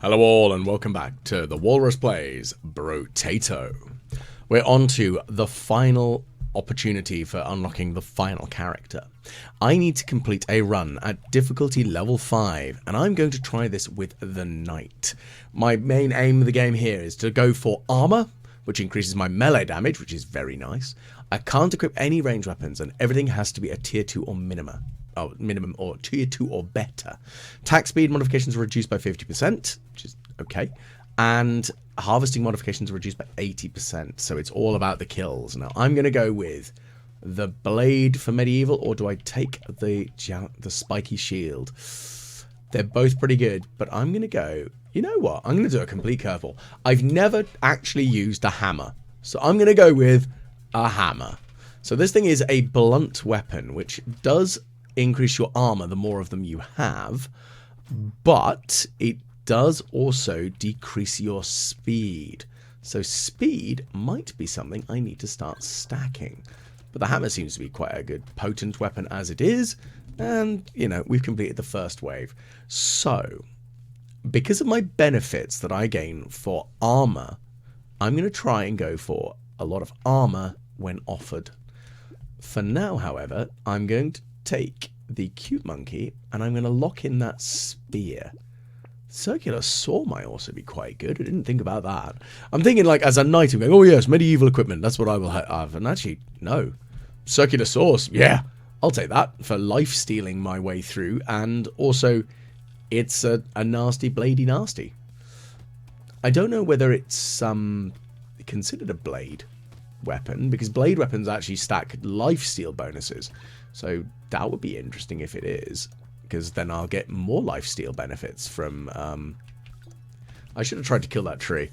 Hello all and welcome back to the Walrus Plays Brotato. We're on to the final opportunity for unlocking the final character. I need to complete a run at difficulty level 5 and I'm going to try this with the Knight. My main aim of the game here is to go for armor, which increases my melee damage, which is very nice. I can't equip any ranged weapons and everything has to be a tier 2 or minimum or tier 2 or better. Attack speed modifications are reduced by 50%, which is okay. And harvesting modifications are reduced by 80%. So it's all about the kills. Now I'm going to go with the blade for medieval, or do I take the spiky shield? They're both pretty good, but I'm going to go, you know what? I'm going to do a complete curveball. I've never actually used a hammer. So I'm going to go with a hammer. So this thing is a blunt weapon, which does increase your armor the more of them you have, but it does also decrease your speed. So speed might be something I need to start stacking. But the hammer seems to be quite a good potent weapon as it is, and you know, we've completed the first wave. So because of my benefits that I gain for armor, I'm going to try and go for a lot of armor when offered. For now, however, I'm going to take the cute monkey and I'm going to lock in that spear. Circular saw might also be quite good. I didn't think about that. I'm thinking, like, as a knight, I'm going, oh yes, medieval equipment, that's what I will have. And actually, no. Circular saws, yeah, I'll take that for life stealing my way through. And also, it's a nasty, bladey nasty. I don't know whether it's considered a blade weapon, because blade weapons actually stack lifesteal bonuses, so that would be interesting if it is, because then I'll get more lifesteal benefits from I should have tried to kill that tree,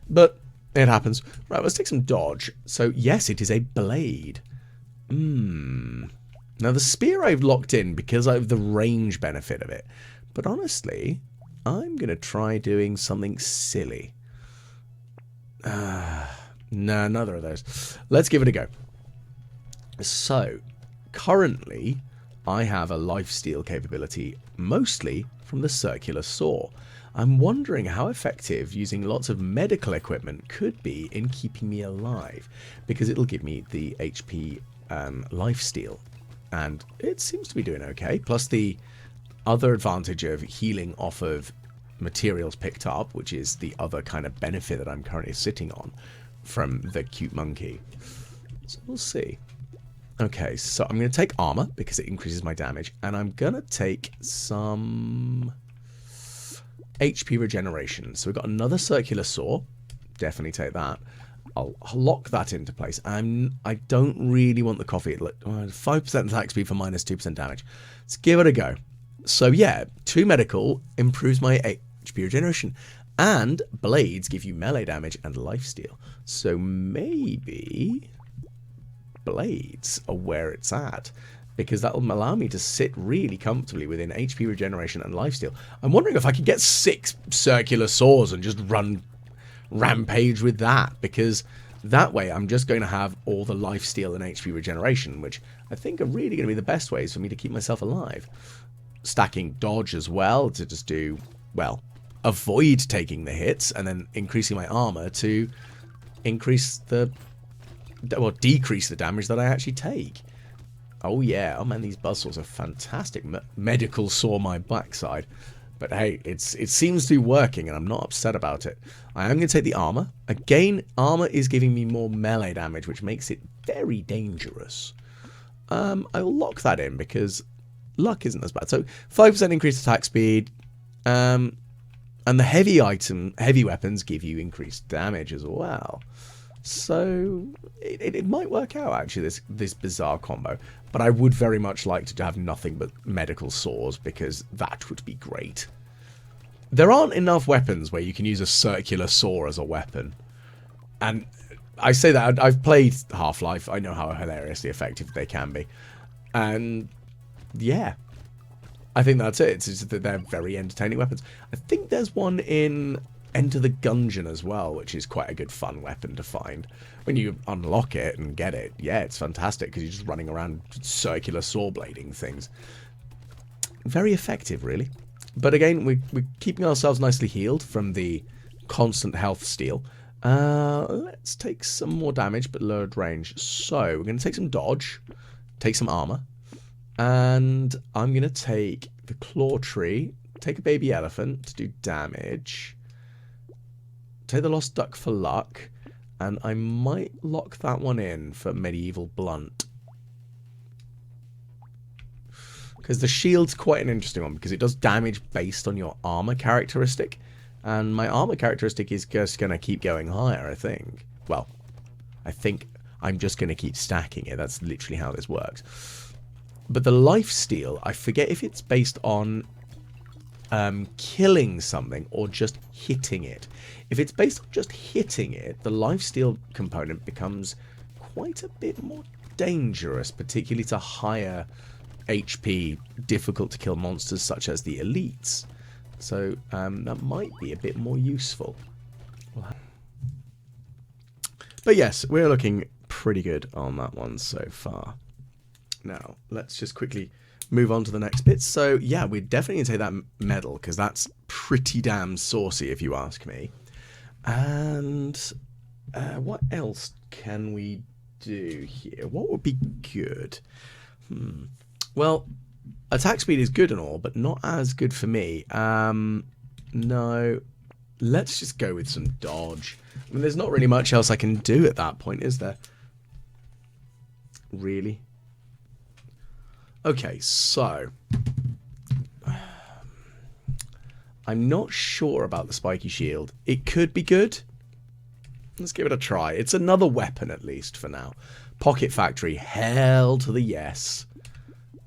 but it happens. Right, let's take some dodge. So yes, it is a blade. Now the spear I've locked in because I have the range benefit of it, but honestly I'm gonna try doing something silly. No, neither of those. Let's give it a go. So, currently, I have a lifesteal capability, mostly from the circular saw. I'm wondering how effective using lots of medical equipment could be in keeping me alive, because it'll give me the HP lifesteal, and it seems to be doing okay. Plus the other advantage of healing off of materials picked up, which is the other kind of benefit that I'm currently sitting on from the cute monkey. So we'll see. Okay, so I'm going to take armor because it increases my damage, and I'm going to take some HP regeneration. So we've got another circular saw. Definitely take that. I'll lock that into place. I don't really want the coffee. 5% attack speed for minus 2% damage. Let's give it a go. So yeah, 2 medical improves my HP regeneration, and blades give you melee damage and lifesteal. So maybe blades are where it's at, because that will allow me to sit really comfortably within HP regeneration and lifesteal. I'm wondering if I could get 6 circular saws and just run rampage with that, because that way I'm just going to have all the lifesteal and HP regeneration, which I think are really going to be the best ways for me to keep myself alive. Stacking dodge as well to just do, well, avoid taking the hits, and then increasing my armor to increase the, well, decrease the damage that I actually take. Oh yeah, oh man, these buzzsaws are fantastic. Medical saw my backside, but hey, it seems to be working, and I'm not upset about it. I am going to take the armor. Again, armor is giving me more melee damage, which makes it very dangerous. I will lock that in because luck isn't as bad. So 5% increased attack speed, and the heavy weapons give you increased damage as well. So it might work out, actually, this bizarre combo. But I would very much like to have nothing but medical saws, because that would be great. There aren't enough weapons where you can use a circular saw as a weapon. And I say that, I've played Half-Life, I know how hilariously effective they can be. And yeah, I think that's it. It's just that they're very entertaining weapons. I think there's one in Enter the Gungeon as well, which is quite a good fun weapon to find. When you unlock it and get it, yeah, it's fantastic, because you're just running around circular saw blading things. Very effective, really. But again, we're keeping ourselves nicely healed from the constant health steal. Let's take some more damage, but lowered range. So we're going to take some dodge, take some armor, and I'm going to take the claw tree, take a baby elephant to do damage, take the lost duck for luck, and I might lock that one in for medieval blunt. Because the shield's quite an interesting one, because it does damage based on your armor characteristic. And my armor characteristic is just going to keep going higher, I think. Well, I think I'm just going to keep stacking it. That's literally how this works. But the lifesteal, I forget if it's based on killing something or just hitting it. If it's based on just hitting it, the lifesteal component becomes quite a bit more dangerous, particularly to higher HP, difficult to kill monsters such as the elites. So that might be a bit more useful. But yes, we're looking pretty good on that one so far. Now, let's just quickly move on to the next bit. So yeah, we're definitely going to take that medal, because that's pretty damn saucy if you ask me. And what else can we do here? What would be good? Well, attack speed is good and all, but not as good for me. No, let's just go with some dodge. I mean, there's not really much else I can do at that point, is there? Really? Okay, so I'm not sure about the spiky shield. It could be good. Let's give it a try. It's another weapon, at least, for now. Pocket Factory, hell to the yes.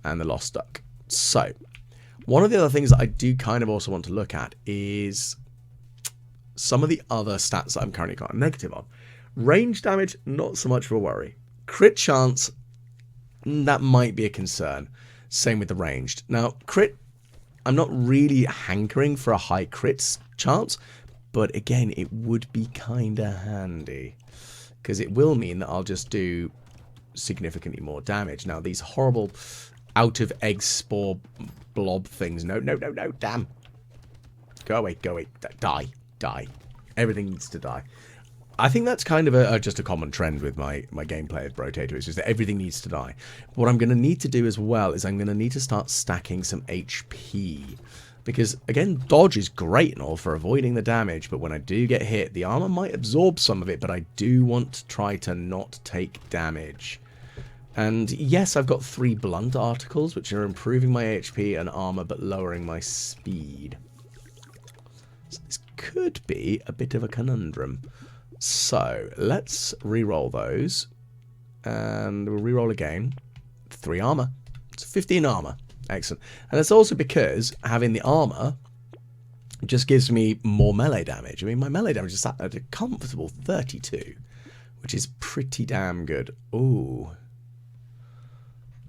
And the lost duck. So, one of the other things that I do kind of also want to look at is some of the other stats that I'm currently got a negative on. Range damage, not so much of a worry. Crit chance, that might be a concern. Same with the ranged. Now, crit, I'm not really hankering for a high crit chance, but again, it would be kind of handy, because it will mean that I'll just do significantly more damage. Now, these horrible out of egg spore blob things. No, no, no, no, damn. Go away, go away. Die, die. Everything needs to die. I think that's kind of just a common trend with my gameplay of Brotato, is just that everything needs to die. What I'm going to need to do as well is I'm going to need to start stacking some HP. Because, again, dodge is great and all for avoiding the damage, but when I do get hit, the armor might absorb some of it, but I do want to try to not take damage. And yes, I've got 3 blunt articles, which are improving my HP and armor, but lowering my speed. So this could be a bit of a conundrum. So let's re-roll those. And we'll re-roll again. 3 armor. It's 15 armor. Excellent. And that's also because having the armor just gives me more melee damage. I mean, my melee damage is sat at a comfortable 32, which is pretty damn good. Ooh.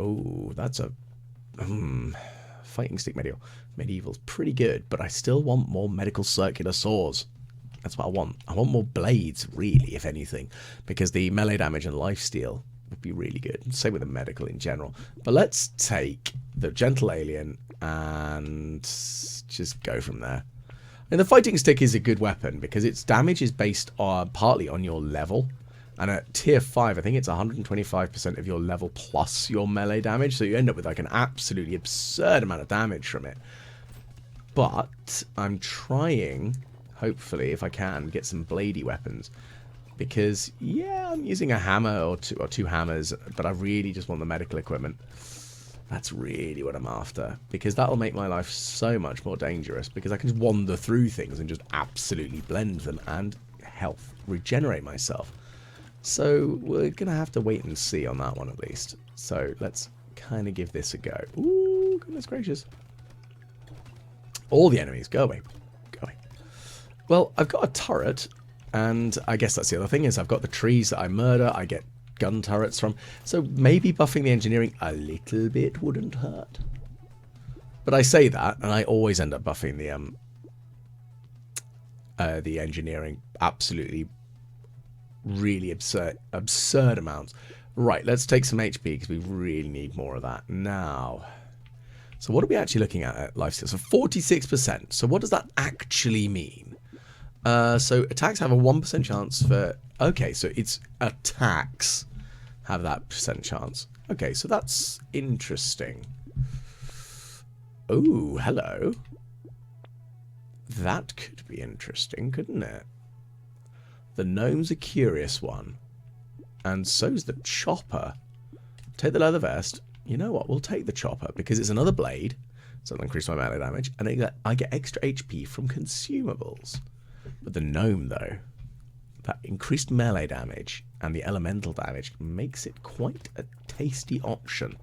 Oh, that's a fighting stick medieval's pretty good, but I still want more medical circular saws. That's what I want. I want more blades, really, if anything, because the melee damage and lifesteal would be really good. Same with the medical in general. But let's take the gentle alien and just go from there. And the fighting stick is a good weapon because its damage is based partly on your level. And at tier 5, I think it's 125% of your level plus your melee damage. So you end up with like an absolutely absurd amount of damage from it. But I'm trying, hopefully, if I can, get some bladey weapons. Because, yeah, I'm using a hammer or two hammers, but I really just want the medical equipment. That's really what I'm after. Because that'll make my life so much more dangerous. Because I can just wander through things and just absolutely blend them and health, regenerate myself. So we're going to have to wait and see on that one at least. So let's kind of give this a go. Ooh, goodness gracious. All the enemies, go away. Go away. Well, I've got a turret, and I guess that's the other thing is I've got the trees that I murder, I get gun turrets from. So maybe buffing the engineering a little bit wouldn't hurt. But I say that, and I always end up buffing the engineering absolutely really absurd amounts. Right, let's take some HP because we really need more of that now. So what are we actually looking at lifesteal? So 46%. So what does that actually mean? So attacks have a 1% chance for... Okay, so it's attacks have that percent chance. Okay, so that's interesting. Oh, hello. That could be interesting, couldn't it? The gnome's a curious one. And so's the chopper. Take the leather vest. You know what? We'll take the chopper because it's another blade. So it'll increase my melee damage. And I get extra HP from consumables. But the gnome, though, that increased melee damage and the elemental damage makes it quite a tasty option.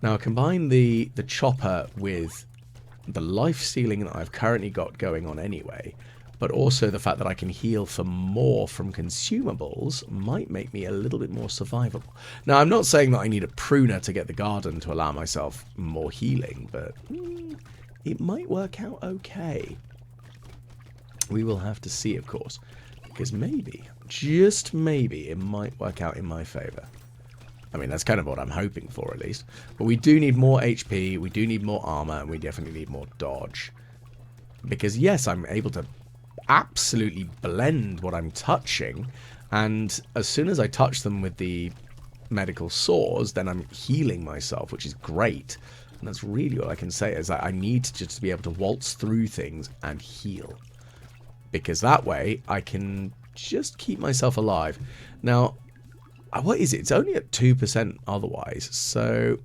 Now, combine the chopper with the life stealing that I've currently got going on anyway, but also the fact that I can heal for more from consumables might make me a little bit more survivable. Now, I'm not saying that I need a pruner to get the garden to allow myself more healing, but it might work out okay. We will have to see, of course, because maybe, just maybe, it might work out in my favour. I mean, that's kind of what I'm hoping for, at least. But we do need more HP, we do need more armor, and we definitely need more dodge. Because, yes, I'm able to absolutely blend what I'm touching, and as soon as I touch them with the medical saws, then I'm healing myself, which is great. And that's really all I can say, is that I need to just be able to waltz through things and heal. Because that way, I can just keep myself alive. Now, what is it? It's only at 2% otherwise, so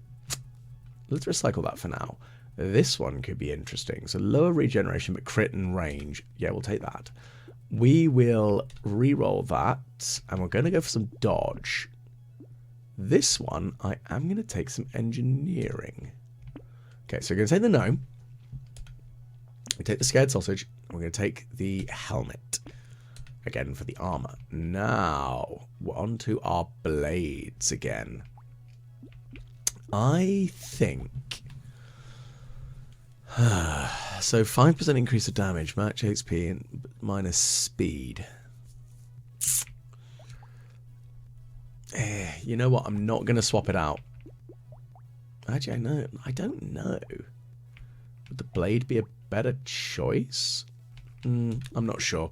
let's recycle that for now. This one could be interesting. So lower regeneration, but crit and range. Yeah, we'll take that. We will re-roll that, and we're going to go for some dodge. This one, I am going to take some engineering. Okay, so we're going to take the gnome. We take the scared sausage, and we're going to take the helmet. Again for the armor. Now, we're on to our blades again. I think... so 5% increase of damage, match HP, and minus speed. You know what? I'm not going to swap it out. Actually, I don't know. Would the blade be a better choice? I'm not sure.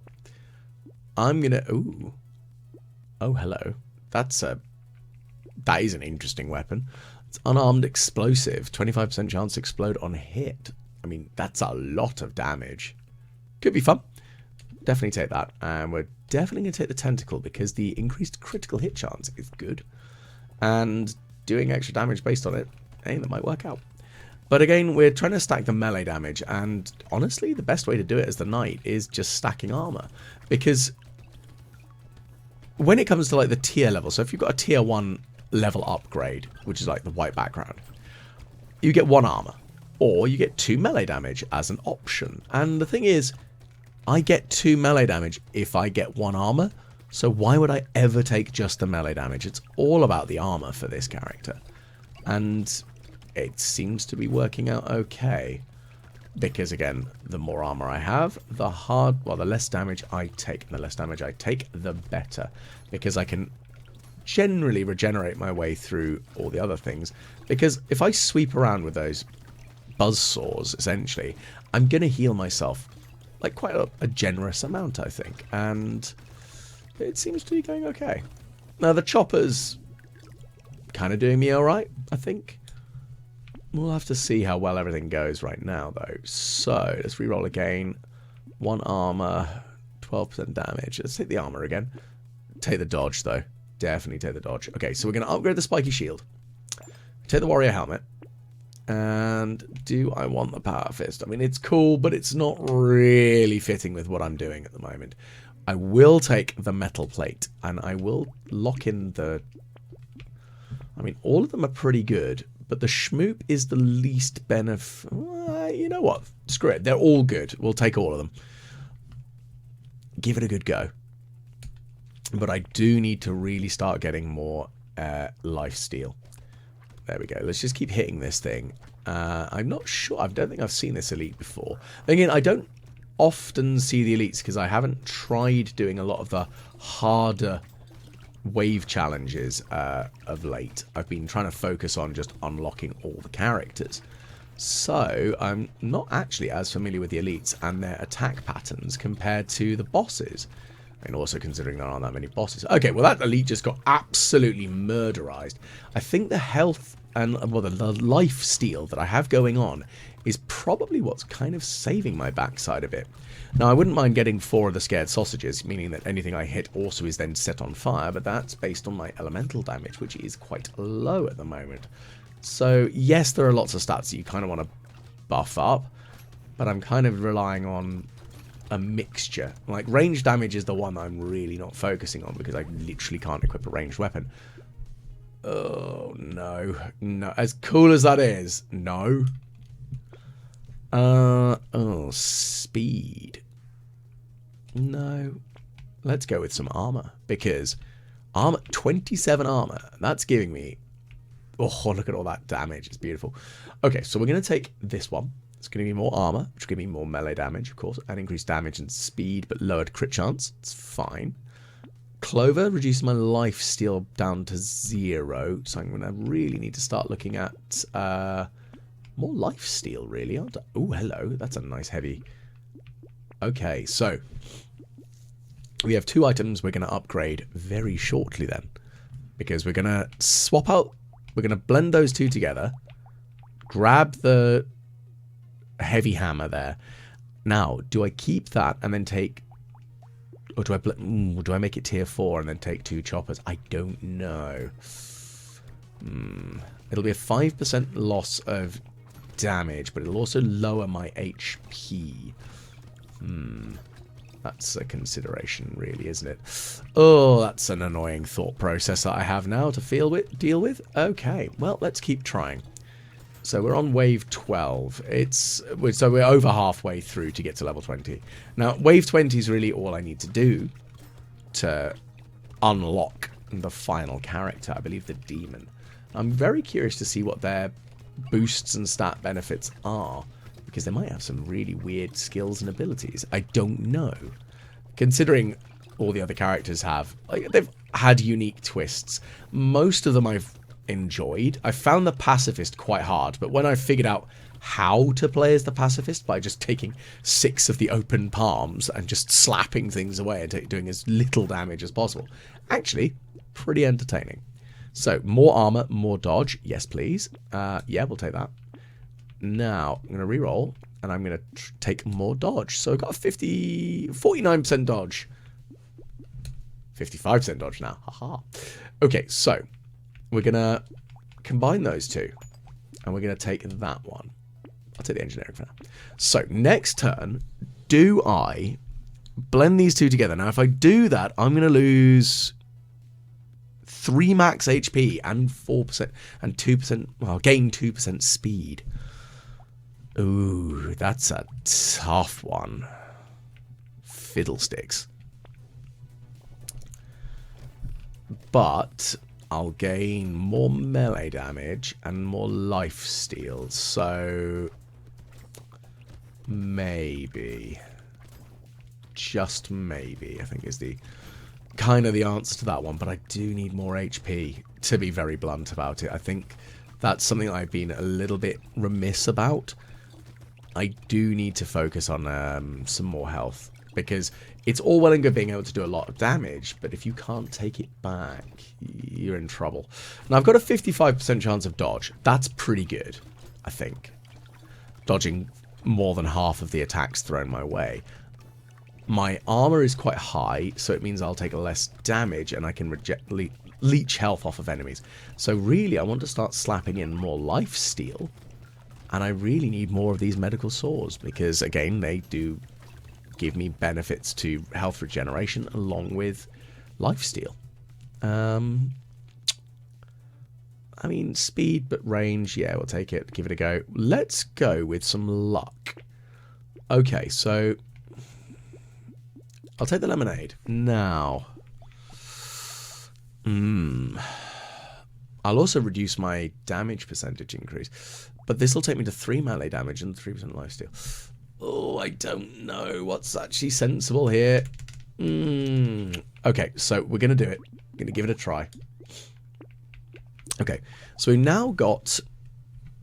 I'm going to... Ooh. Oh, hello. That is an interesting weapon. It's unarmed explosive. 25% chance to explode on hit. I mean, that's a lot of damage. Could be fun. Definitely take that. And we're definitely going to take the tentacle because the increased critical hit chance is good. And doing extra damage based on it, hey, that might work out. But again, we're trying to stack the melee damage. And honestly, the best way to do it as the knight is just stacking armor. Because when it comes to like the tier level, so if you've got a tier 1 level upgrade, which is like the white background, you get 1 armor. Or you get 2 melee damage as an option. And the thing is, I get 2 melee damage if I get 1 armor. So why would I ever take just the melee damage? It's all about the armor for this character. And it seems to be working out okay. Because again, the more armor I have, the less damage I take. And the less damage I take, the better. Because I can generally regenerate my way through all the other things. Because if I sweep around with those buzzsaws, essentially, I'm going to heal myself like quite a generous amount, I think. And it seems to be going okay. Now, the chopper's kind of doing me alright, I think. We'll have to see how well everything goes right now, though. So, let's reroll again. 1 armor, 12% damage. Let's take the armor again. Take the dodge, though. Definitely take the dodge. Okay, so we're going to upgrade the spiky shield. Take the warrior helmet. And do I want the power fist? I mean, it's cool, but it's not really fitting with what I'm doing at the moment. I will take the metal plate, and I will lock in the... I mean, all of them are pretty good, but the schmoop is the least benefit. You know what? Screw it. They're all good. We'll take all of them. Give it a good go. But I do need to really start getting more lifesteal. There we go. Let's just keep hitting this thing. I'm not sure. I don't think I've seen this elite before. Again, I don't often see the elites because I haven't tried doing a lot of the harder wave challenges of late. I've been trying to focus on just unlocking all the characters. So I'm not actually as familiar with the elites and their attack patterns compared to the bosses. And also considering there aren't that many bosses. Okay, well that elite just got absolutely murderized. I think the health and, well, the life steal that I have going on is probably what's kind of saving my backside a bit. Now, I wouldn't mind getting 4 of the scared sausages, meaning that anything I hit also is then set on fire, but that's based on my elemental damage, which is quite low at the moment. So, yes, there are lots of stats that you kind of want to buff up, but I'm kind of relying on a mixture. Like, range damage is the one I'm really not focusing on, because I literally can't equip a ranged weapon. Oh, no. No. As cool as that is, no. Oh, speed. No. Let's go with some armor, because armor, 27 armor, that's giving me, oh, look at all that damage. It's beautiful. Okay, so we're going to take this one. It's going to be more armor, which will give me more melee damage, of course, and increased damage and speed, but lowered crit chance. It's fine. Clover reduces my life steal down to 0, so I'm going to really need to start looking at more life steal, really. Oh, hello. That's a nice heavy. Okay, so we have 2 items we're going to upgrade very shortly then, because we're going to swap out, we're going to blend those 2 together, grab the heavy hammer there. Now, do I keep that and then take, or do I make it tier 4 and then take 2 choppers? I don't know. It'll be a 5% loss of damage, but it'll also lower my HP. That's a consideration, really, isn't it? Oh, that's an annoying thought process that I have now to deal with. Okay, well, let's keep trying. So we're on wave 12. So we're over halfway through to get to level 20. Now, wave 20 is really all I need to do to unlock the final character, I believe the demon. I'm very curious to see what their boosts and stat benefits are, because they might have some really weird skills and abilities. I don't know. Considering all the other characters have, like, they've had unique twists. Most of them I've enjoyed. I found the pacifist quite hard, but when I figured out how to play as the pacifist by just taking 6 of the open palms and just slapping things away and doing as little damage as possible, actually pretty entertaining. So more armor, more dodge, yes please. Yeah, we'll take that. Now I'm going to reroll and I'm going to take more dodge. So I've got a 49% dodge, 55% dodge now. Haha. Okay, so we're going to combine those 2. And we're going to take that one. I'll take the engineering for now. So, next turn, do I blend these 2 together? Now, if I do that, I'm going to lose 3 max HP and 4% and 2%, well, gain 2% speed. Ooh, that's a tough one. Fiddlesticks. But I'll gain more melee damage and more life steal, so maybe, just maybe, I think is the kind of the answer to that one. But I do need more HP, to be very blunt about it. I think that's something I've been a little bit remiss about. I do need to focus on some more health, because it's all well and good being able to do a lot of damage, but if you can't take it back, you're in trouble. Now, I've got a 55% chance of dodge. That's pretty good, I think. Dodging more than half of the attacks thrown my way. My armor is quite high, so it means I'll take less damage, and I can leech health off of enemies. So really, I want to start slapping in more life steal, and I really need more of these medical saws, because, again, they do give me benefits to health regeneration along with lifesteal. I mean, speed, but range, yeah, we'll take it. Give it a go. Let's go with some luck. Okay, so I'll take the lemonade. Now, I'll also reduce my damage percentage increase, but this will take me to 3 melee damage and 3% lifesteal. Oh, I don't know what's actually sensible here. Okay, so we're going to do it. We're going to give it a try. Okay, so we've now got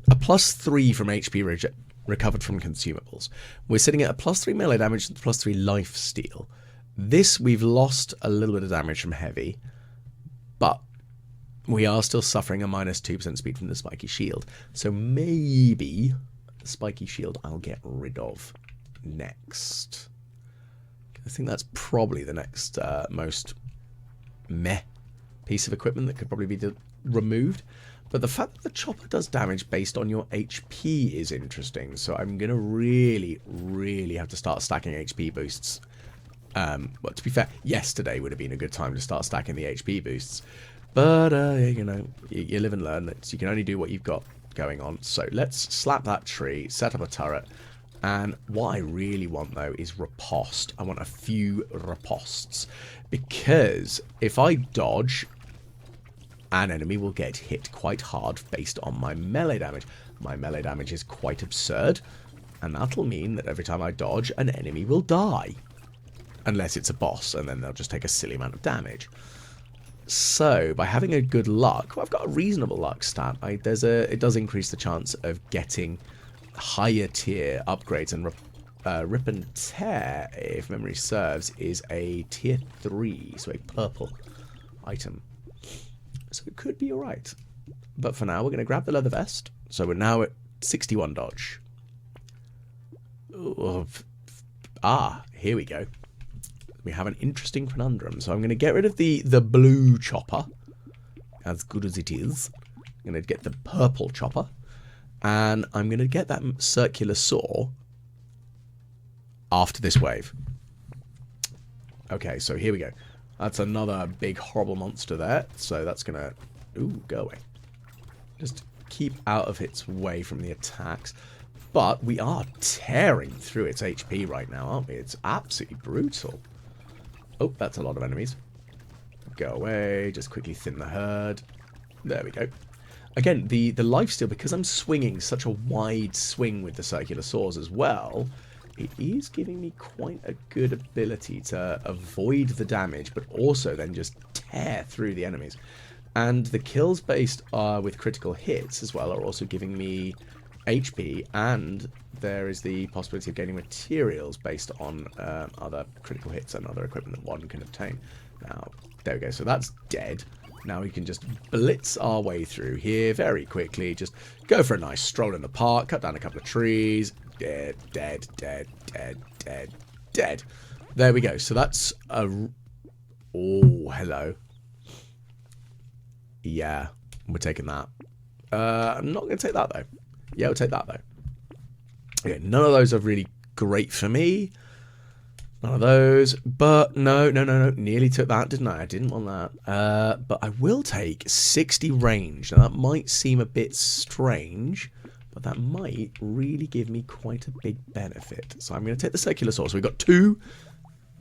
a +3 from HP recovered from consumables. We're sitting at a +3 melee damage and +3 life steal. This, we've lost a little bit of damage from heavy, but we are still suffering a -2% speed from the spiky shield. So maybe the spiky shield I'll get rid of next. I think that's probably the next most meh piece of equipment that could probably be removed. But the fact that the chopper does damage based on your HP is interesting. So I'm going to really, really have to start stacking HP boosts. Well, to be fair, yesterday would have been a good time to start stacking the HP boosts. But, you know, you live and learn. You can only do what you've got going on. So let's slap that tree, set up a turret. And what I really want, though, is riposte. I want a few ripostes. Because if I dodge, an enemy will get hit quite hard based on my melee damage. My melee damage is quite absurd. And that'll mean that every time I dodge, an enemy will die. Unless it's a boss, and then they'll just take a silly amount of damage. So, by having a good luck, well, I've got a reasonable luck stat. It does increase the chance of getting higher tier upgrades, and Rip and Tear, if memory serves, is a tier 3, so a purple item. So it could be alright. But for now, we're going to grab the leather vest. So we're now at 61 dodge. Here we go. We have an interesting conundrum. So I'm going to get rid of the blue chopper, as good as it is. I'm going to get the purple chopper. And I'm going to get that circular saw after this wave. Okay, so here we go. That's another big horrible monster there. So that's going to... Ooh, go away. Just keep out of its way from the attacks. But we are tearing through its HP right now, aren't we? It's absolutely brutal. Oh, that's a lot of enemies. Go away. Just quickly thin the herd. There we go. Again, the lifesteal, because I'm swinging such a wide swing with the circular saws as well, it is giving me quite a good ability to avoid the damage, but also then just tear through the enemies. And the kills based with critical hits as well are also giving me HP, and there is the possibility of gaining materials based on other critical hits and other equipment that one can obtain. Now, there we go. So that's dead. Now we can just blitz our way through here very quickly. Just go for a nice stroll in the park, cut down a couple of trees. Dead, dead, dead, dead, dead, dead. There we go. So that's a... Oh, hello. Yeah, we're taking that. I'm not going to take that, though. Yeah, we'll take that, though. Okay, none of those are really great for me. None of those. But no. Nearly took that, didn't I? I didn't want that. But I will take 60 range. Now, that might seem a bit strange, but that might really give me quite a big benefit. So I'm going to take the circular saw. So we've got 2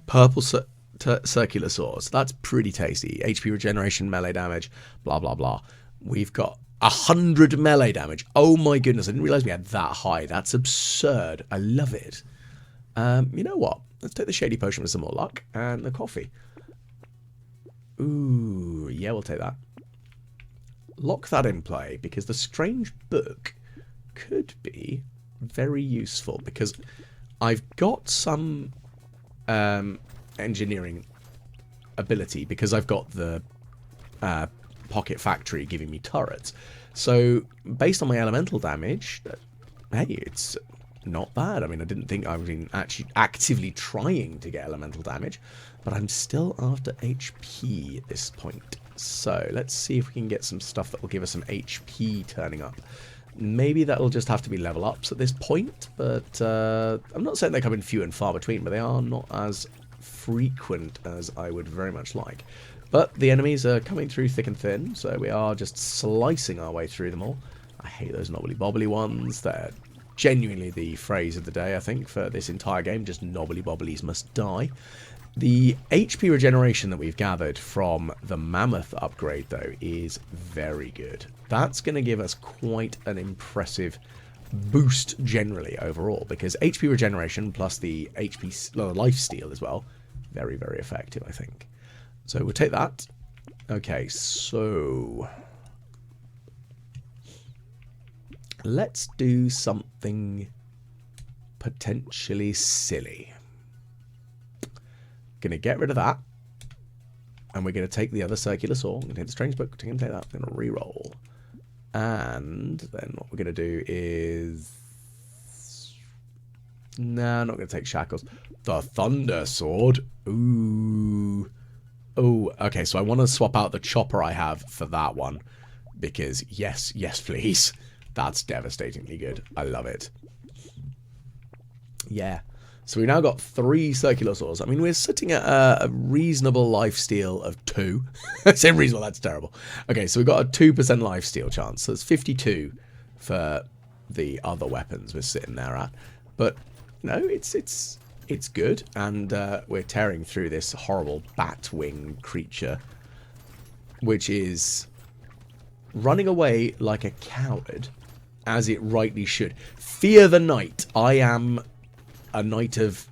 purple circular saws. That's pretty tasty. HP regeneration, melee damage, blah, blah, blah. We've got 100 melee damage. Oh my goodness, I didn't realize we had that high. That's absurd. I love it. You know what? Let's take the shady potion with some more luck and the coffee. Ooh, yeah, we'll take that. Lock that in play, because the strange book could be very useful, because I've got some engineering ability, because I've got the pocket factory giving me turrets. So based on my elemental damage, hey, it's not bad. I mean, I didn't think I was actually actively trying to get elemental damage, but I'm still after HP at this point. So let's see if we can get some stuff that will give us some HP turning up. Maybe that'll just have to be level ups at this point, but I'm not saying they come in few and far between, but they are not as frequent as I would very much like. But the enemies are coming through thick and thin, so we are just slicing our way through them all. I hate those knobbly bobbly ones. They're genuinely the phrase of the day, I think, for this entire game. Just knobbly bobblies must die. The HP regeneration that we've gathered from the Mammoth upgrade, though, is very good. That's going to give us quite an impressive boost generally overall, because HP regeneration plus the life steal as well, very, very effective, I think. So we'll take that. Okay, so let's do something potentially silly. Gonna get rid of that. And we're going to take the other circular saw. I'm going to take the strange book. I'm going to take that. I'm going to re-roll. And then what we're going to do is... No, I'm not going to take shackles. The thunder sword. Ooh. Oh, okay. So I want to swap out the chopper I have for that one. Because, yes, please. That's devastatingly good. I love it. Yeah. So we've now got 3 circular saws. I mean, we're sitting at a reasonable lifesteal of 2. I say reasonable, that's terrible. Okay, so we've got a 2% lifesteal chance. So it's 52 for the other weapons we're sitting there at. But, no, it's good. And we're tearing through this horrible bat-wing creature, which is running away like a coward, as it rightly should. Fear the knight. I am... a knight of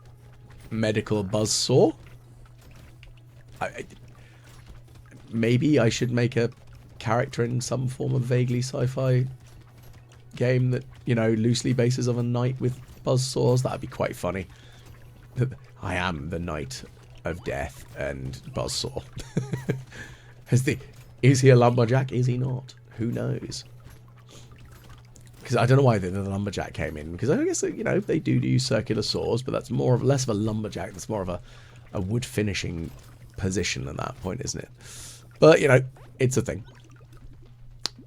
medical buzzsaw. Maybe I should make a character in some form of vaguely sci-fi game that, you know, loosely bases on a knight with buzzsaws. That'd be quite funny. I am the knight of death and buzzsaw. Is he a lumberjack? Is he not? Who knows? Because I don't know why the lumberjack came in. Because I guess, you know, they do use circular saws, but that's more of less of a lumberjack. That's more of a wood finishing position at that point, isn't it? But, you know, it's a thing.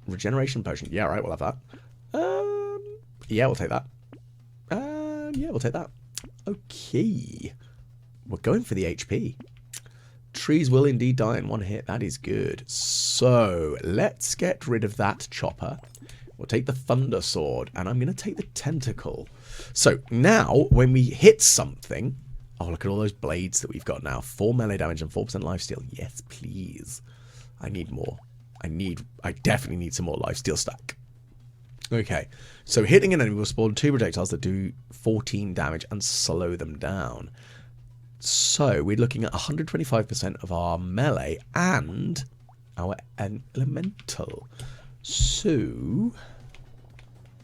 Regeneration potion. Yeah, right, we'll have that. Yeah, we'll take that. Yeah, we'll take that. Okay. We're going for the HP. Trees will indeed die in one hit. That is good. So, let's get rid of that chopper. We'll take the thunder sword, and I'm going to take the tentacle. So now, when we hit something... Oh, look at all those blades that we've got now. 4 melee damage and 4% lifesteal. Yes, please. I need more. I definitely need some more lifesteal stack. Okay, so hitting an enemy will spawn 2 projectiles that do 14 damage and slow them down. So we're looking at 125% of our melee and our elemental. So,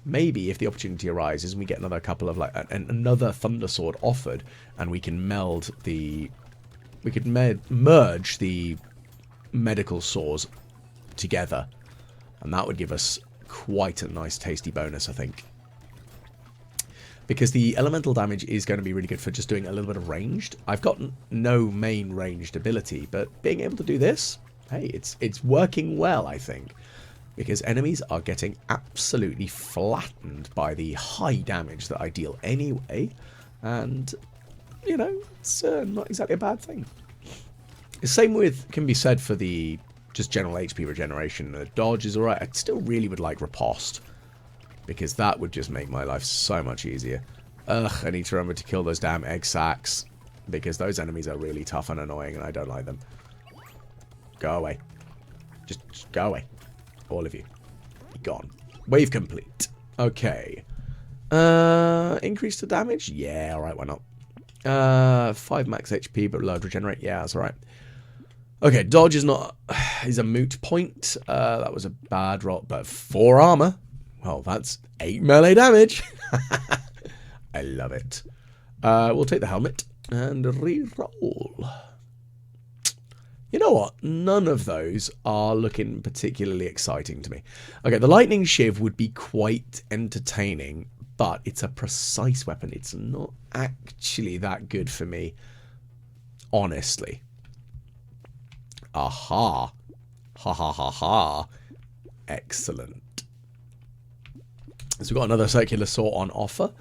maybe if the opportunity arises and we get another couple of, like, another thunder sword offered, and we can meld the... We could merge the medical saws together, and that would give us quite a nice tasty bonus, I think. Because the elemental damage is going to be really good for just doing a little bit of ranged. I've got no main ranged ability, but being able to do this, hey, it's working well, I think. Because enemies are getting absolutely flattened by the high damage that I deal anyway. And, you know, it's not exactly a bad thing. The same can be said for the just general HP regeneration. Dodge is alright. I still really would like riposte. Because that would just make my life so much easier. Ugh, I need to remember to kill those damn egg sacs. Because those enemies are really tough and annoying and I don't like them. Go away. Just go away. All of you. Be gone. Wave complete. Okay. Increase the damage? Yeah, alright, why not? 5 max HP, but load regenerate. Yeah, that's alright. Okay, dodge is a moot point. That was a bad roll, but 4 armor. Well, that's 8 melee damage. I love it. We'll take the helmet and re-roll. You know what? None of those are looking particularly exciting to me. Okay, the lightning shiv would be quite entertaining, but it's a precise weapon. It's not actually that good for me, honestly. Aha. Ha ha ha ha. Excellent. So we've got another circular saw on offer.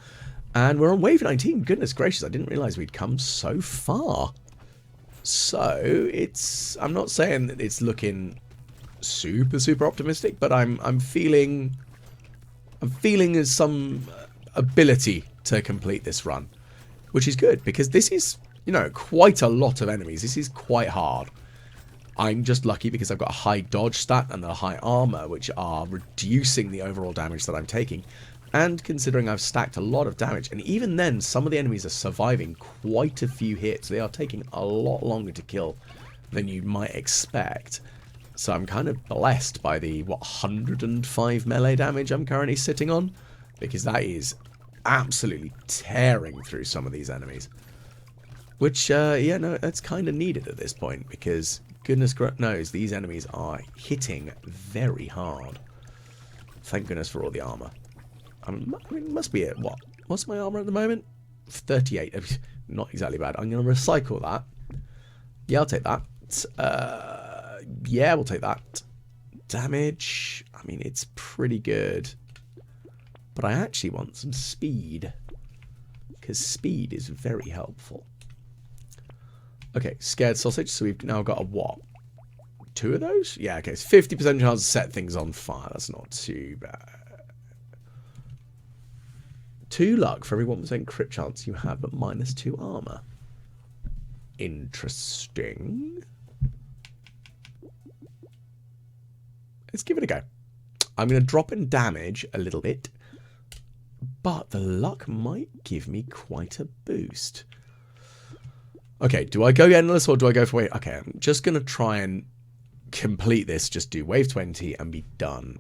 And we're on wave 19. Goodness gracious, I didn't realise we'd come so far. So, I'm not saying that it's looking super optimistic, but I'm feeling there's some ability to complete this run, which is good because this is, you know, quite a lot of enemies. This is quite hard. I'm just lucky because I've got a high dodge stat and a high armor, which are reducing the overall damage that I'm taking. And considering I've stacked a lot of damage, and even then, some of the enemies are surviving quite a few hits. They are taking a lot longer to kill than you might expect. So I'm kind of blessed by the, 105 melee damage I'm currently sitting on. Because that is absolutely tearing through some of these enemies. Which, yeah, no, that's kind of needed at this point. Because, goodness knows, these enemies are hitting very hard. Thank goodness for all the armor. I mean, it must be it. What? What's my armor at the moment? 38. Not exactly bad. I'm going to recycle that. Yeah, I'll take that. Yeah, we'll take that. Damage. I mean, it's pretty good. But I actually want some speed. Because speed is very helpful. Okay, scared sausage. So we've now got a what? 2 of those? Yeah, okay. It's 50% chance to set things on fire. That's not too bad. 2 luck for every 1% crit chance you have, but -2 armor. Interesting. Let's give it a go. I'm going to drop in damage a little bit, but the luck might give me quite a boost. Okay, do I go endless or do I go for wave? Okay, I'm just going to try and complete this. Just do wave 20 and be done.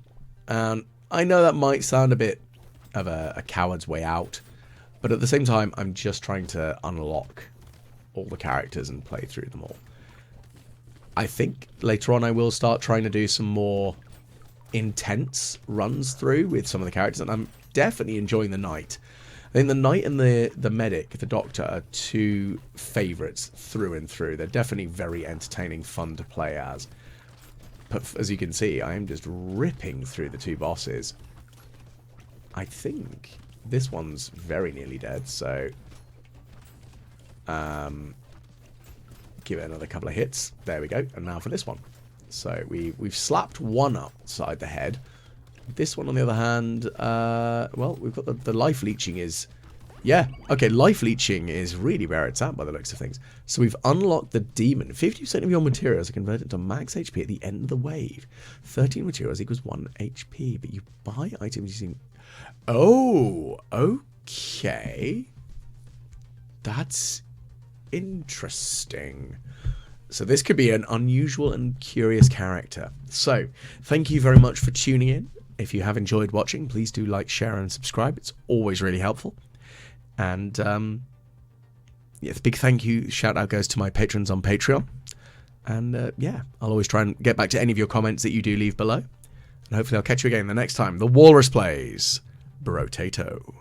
I know that might sound a bit of a coward's way out, but at the same time, I'm just trying to unlock all the characters and play through them all. I think later on I will start trying to do some more intense runs through with some of the characters, and I'm definitely enjoying the knight. I think the knight and the medic, the doctor, are 2 favourites through and through. They're definitely very entertaining, fun to play as. But as you can see, I am just ripping through the 2 bosses. I think this one's very nearly dead, so give it another couple of hits. There we go. And now for this one. So we've slapped one upside the head. This one, on the other hand, well, we've got the life leeching is... Yeah, okay, life leeching is really where it's at by the looks of things. So we've unlocked the demon. 50% of your materials are converted to max HP at the end of the wave. 13 materials equals 1 HP, but you buy items using... Oh, okay. That's interesting. So this could be an unusual and curious character. So, thank you very much for tuning in. If you have enjoyed watching, please do like, share, and subscribe. It's always really helpful. And, yeah, the big thank you, shout out goes to my patrons on Patreon. And, yeah, I'll always try and get back to any of your comments that you do leave below. And hopefully I'll catch you again the next time. The Walrus plays Brotato.